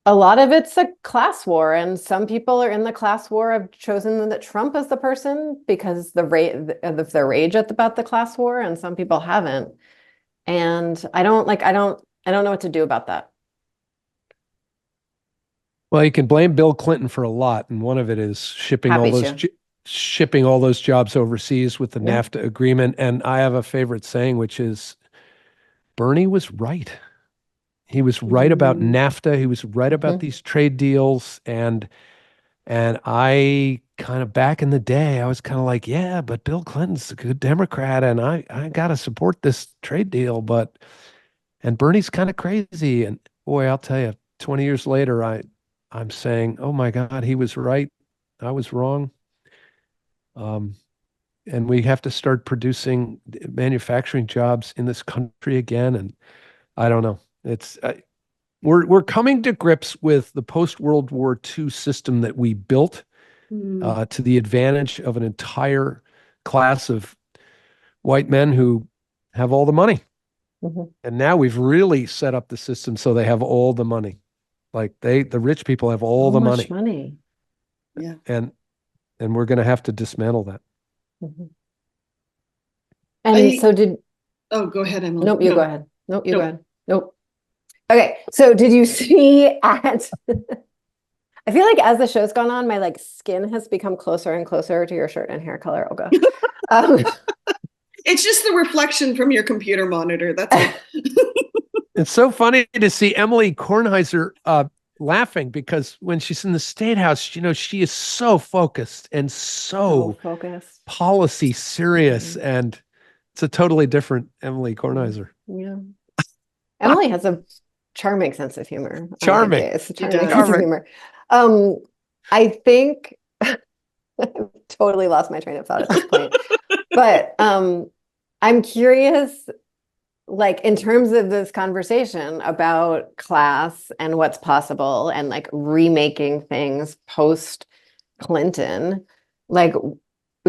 a lot of it's a class war, and some people are in the class war have chosen that Trump is the person because the rate of their rage about the class war, and some people haven't. And I don't know what to do about that. Well, you can blame Bill Clinton for a lot, and one of it is Happy to. shipping all those jobs overseas with the Yeah. NAFTA agreement. And I have a favorite saying, which is Bernie was right. He was right about Mm-hmm. NAFTA. He was right about Mhm. these trade deals, and I kind of back in the day, I was kind of like, yeah, but Bill Clinton's a good Democrat, and I gotta support this trade deal, and Bernie's kind of crazy. And boy, I'll tell you, 20 years later, I'm saying, oh my God, he was right. I was wrong. Um, and we have to start producing manufacturing jobs in this country again. And I don't know. We're coming to grips with the post World War II system that we built Mm-hmm. to the advantage of an entire class of white men who have all the money. Mhm. And now we've really set up the system so they have all the money. Like the rich people have all So the much money, money. Yeah. and we're going to have to dismantle that. Mhm. And I, so did, oh, go ahead, Emily. nope, you go No, ahead. Nope, you go no. ahead. Nope. Okay. So did you see I feel like as the show's gone on, my like skin has become closer and closer to your shirt and hair color, Olga. Um, It's just the reflection from your computer monitor. That's all. It's so funny to see Emily Kornheiser laughing because when she's in the State House, she is so focused and so so focused. policy serious, Mhm. and it's a totally different Emily Mhm. Kornheiser. Yeah. Emily has a charming sense of humor. On good Charming. days. He Charming does. sense of humor. I think I've totally lost my train of thought at this point. But I'm curious, like in terms of this conversation about class and what's possible and like remaking things post Clinton, like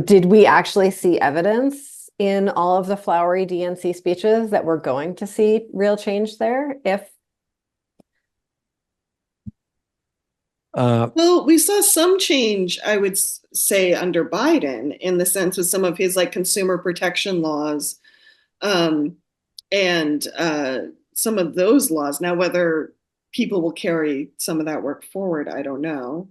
did we actually see evidence in all of the flowery DNC speeches that we're going to see real change there? Well, we saw some change, I would say, under Biden in the sense with some of his like consumer protection laws, and some of those laws. Now, whether people will carry some of that work forward, I don't know.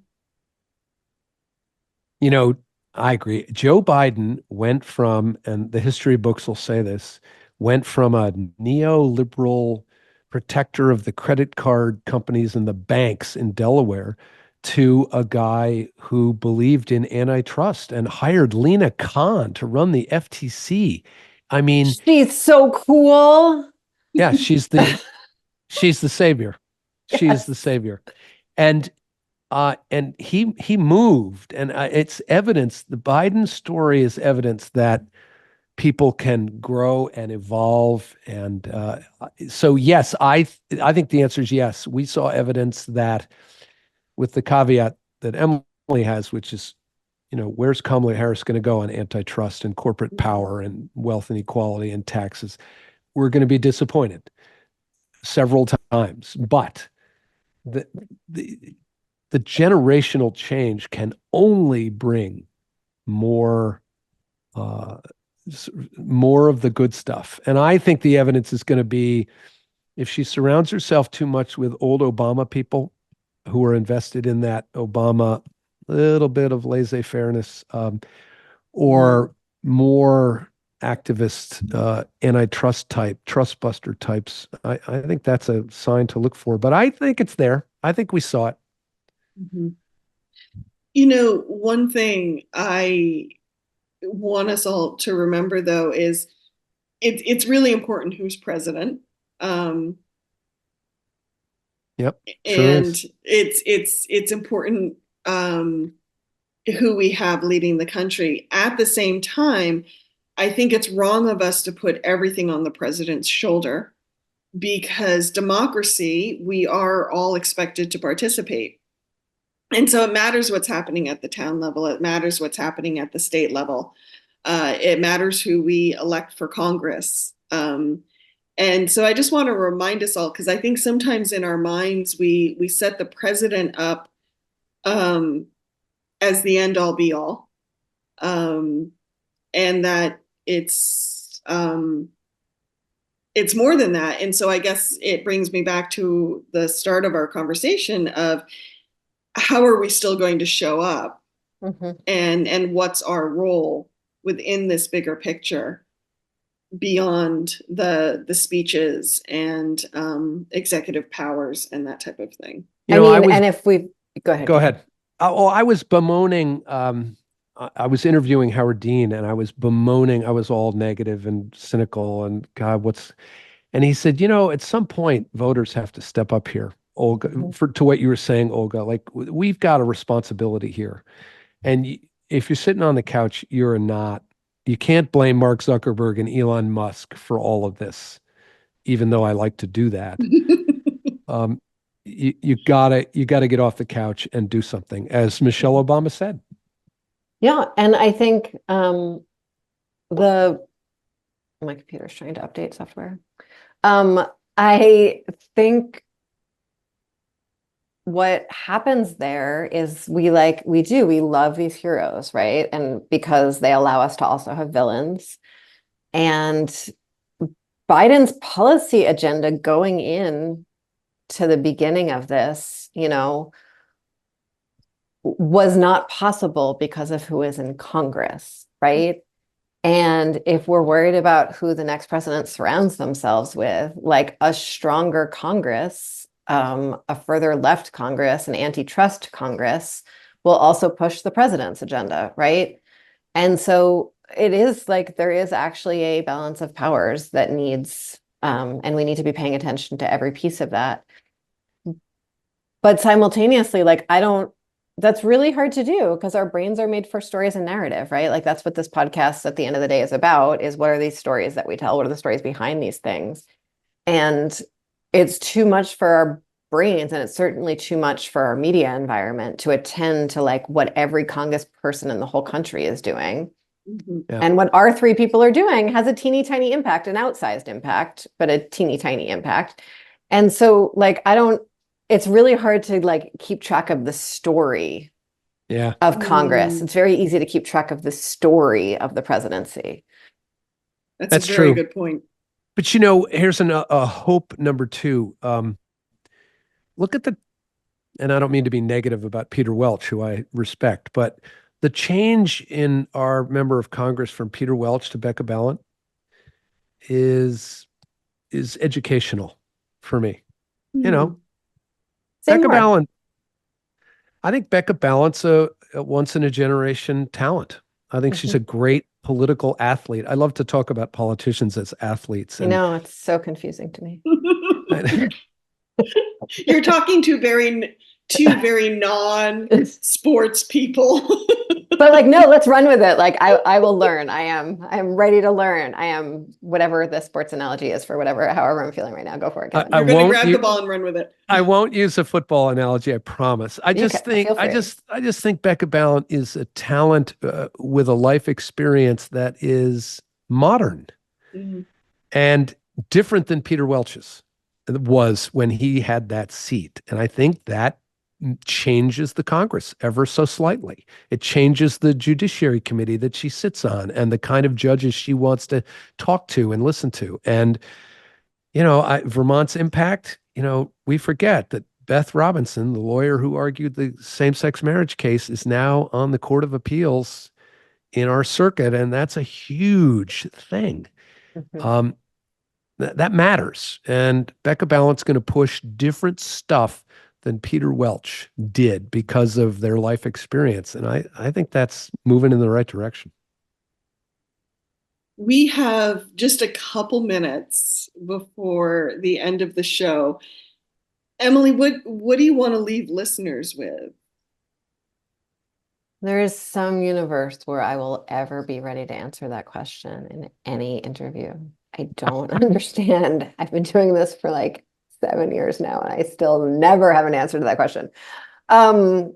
You know, I agree. Joe Biden went from, and the history books will say this, went from a neoliberal protector of the credit card companies and the banks in Delaware to a guy who believed in antitrust and hired Lena Khan to run the FTC. I mean, She's so cool. yeah, she's the savior. She is the savior. And he moved, and it's evidence. The Biden story is evidence that people can grow and evolve. And so, yes, I think the answer is yes. We saw evidence that, with the caveat that Emily has, which is, where's Kamala Harris going to go on antitrust and corporate power and wealth inequality and taxes? We're going to be disappointed several times, but the generational change can only bring more of the good stuff. And I think the evidence is going to be, if she surrounds herself too much with old Obama people who are invested in that Obama little bit of laissez-fairness, or more activist, antitrust type, trust buster types, I think that's a sign to look for. But I think it's there. I think we saw it. Mm-hmm. One thing I want us all to remember, though, is it's really important who's president. Yep, sure and is. It's important who we have leading the country. At the same time, I think it's wrong of us to put everything on the president's shoulder, because democracy, we are all expected to participate. And so it matters what's happening at the town level. It matters what's happening at the state level. It matters who we elect for Congress. And so I just want to remind us all, because I think sometimes in our minds, we set the president up as the end all be all. And that it's more than that. And so I guess it brings me back to the start of our conversation of, how are we still going to show up? Mm-hmm. And what's our role within this bigger picture beyond the speeches and executive powers and that type of thing? Go ahead. Go ahead. I was bemoaning, I was interviewing Howard Dean, and I was bemoaning, I was all negative and cynical and God, and he said, at some point voters have to step up here, Olga, to what you were saying, Olga. Like, we've got a responsibility here. And if you're sitting on the couch, you can't blame Mark Zuckerberg and Elon Musk for all of this, even though I like to do that. You gotta get off the couch and do something, as Michelle Obama said. Yeah. And I think my computer's trying to update software. I think what happens there is we love these heroes, right? And because they allow us to also have villains. And Biden's policy agenda going in to the beginning of this, was not possible because of who is in Congress, right? And if we're worried about who the next president surrounds themselves with, like a stronger Congress, a further left Congress, an antitrust Congress, will also push the president's agenda, right? And so it is like there is actually a balance of powers that needs And we need to be paying attention to every piece of that. But simultaneously, like, that's really hard to do because our brains are made for stories and narrative, right? Like that's what this podcast at the end of the day is about, is what are these stories that we tell? What are the stories behind these things? And it's too much for our brains, and it's certainly too much for our media environment to attend to like what every congressperson in the whole country is doing. Mm-hmm. Yeah. And what our three people are doing has a teeny tiny impact, an outsized impact, but a teeny tiny impact. And so like, it's really hard to like keep track of the story of Congress. It's very easy to keep track of the story of the presidency. That's a very true. good point. But here's a hope number two. Look at and I don't mean to be negative about Peter Welch, who I respect, but the change in our member of Congress from Peter Welch to Becca Balint is educational for me. Becca Balint. I think Becca Balint's a once in a generation talent. I think she's a great political athlete. I love to talk about politicians as athletes. It's so confusing to me. You're talking to two very non-sports people. But like, no, let's run with it. Like I will learn. I am ready to learn. I am whatever the sports analogy is for however I'm feeling right now. Go for it, Kevin. You're going to grab the ball and run with it. I won't use a football analogy, I promise. I just think Becca Balint is a talent with a life experience that is modern and different than Peter Welch's was when he had that seat. And I think that changes the Congress ever so slightly. It changes the Judiciary Committee that she sits on and the kind of judges she wants to talk to and listen to. And, Vermont's impact, we forget that Beth Robinson, the lawyer who argued the same-sex marriage case, is now on the Court of Appeals in our circuit. And that's a huge thing. That matters. And Becca Balint's going to push different stuff than Peter Welch did because of their life experience. And I think that's moving in the right direction. We have just a couple minutes before the end of the show. Emily, what do you want to leave listeners with? There is some universe where I will ever be ready to answer that question in any interview. I don't understand. I've been doing this for like 7 years now, and I still never have an answer to that question. That,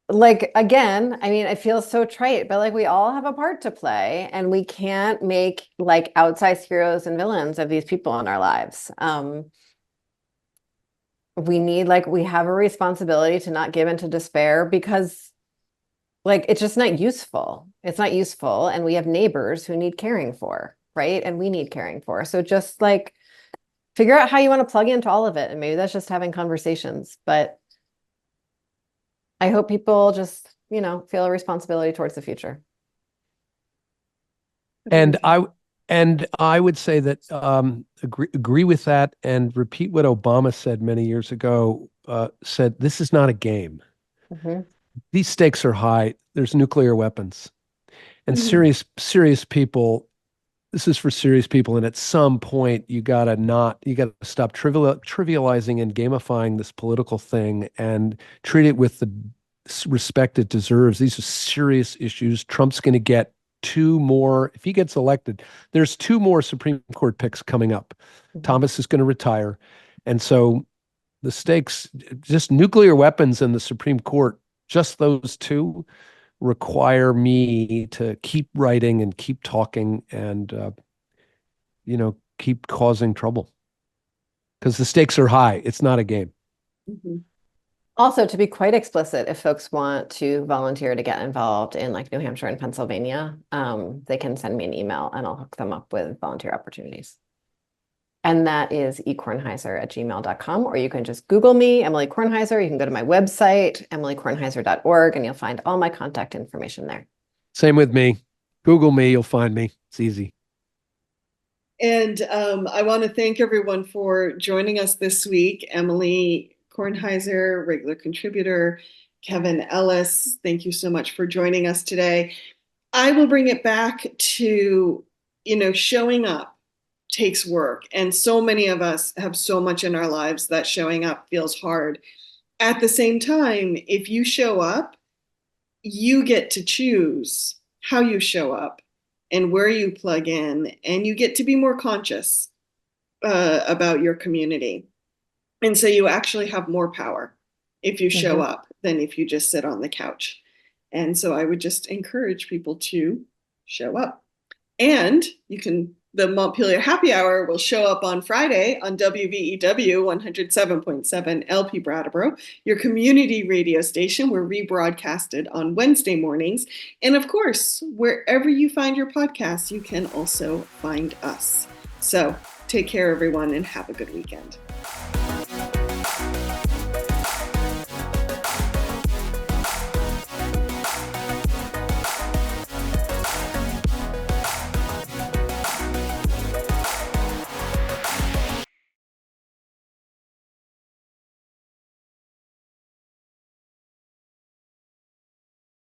like, again, I mean, it feels so trite, but like we all have a part to play, and we can't make like outsized heroes and villains of these people in our lives. We have a responsibility to not give into despair because like, it's just not useful. It's not useful. And we have neighbors who need caring for, right? And we need caring for. So just like figure out how you want to plug into all of it. And maybe that's just having conversations, but I hope people just, feel a responsibility towards the future. And I would say that agree with that and repeat what Obama said many years ago, said, this is not a game. These stakes are high. There's nuclear weapons and serious people. This is for serious people. And at some point you got to stop trivializing and gamifying this political thing and treat it with the respect it deserves. These are serious issues. Trump's going to get 2 more. If he gets elected, there's 2 more Supreme Court picks coming up. Thomas is going to retire. And so the stakes, just nuclear weapons in the Supreme Court, just those 2 require me to keep writing and keep talking and, keep causing trouble because the stakes are high. It's not a game. Also, to be quite explicit, if folks want to volunteer to get involved in like New Hampshire and Pennsylvania, they can send me an email and I'll hook them up with volunteer opportunities. And that is ekornheiser@gmail.com, or you can just Google me, Emily Kornheiser. You can go to my website, emilykornheiser.org, and you'll find all my contact information there. Same with me. Google me, you'll find me. It's easy. And I want to thank everyone for joining us this week. Emily Kornheiser, regular contributor, Kevin Ellis, thank you so much for joining us today. I will bring it back to, showing up takes work. And so many of us have so much in our lives that showing up feels hard. At the same time, if you show up, you get to choose how you show up and where you plug in, and you get to be more conscious about your community. And so you actually have more power if you show up than if you just sit on the couch. And so I would just encourage people to show up. And the Montpelier Happy Hour will show up on Friday on WVEW 107.7 LP Brattleboro, your community radio station. We're rebroadcasted on Wednesday mornings. And of course, wherever you find your podcasts, you can also find us. So take care, everyone, and have a good weekend.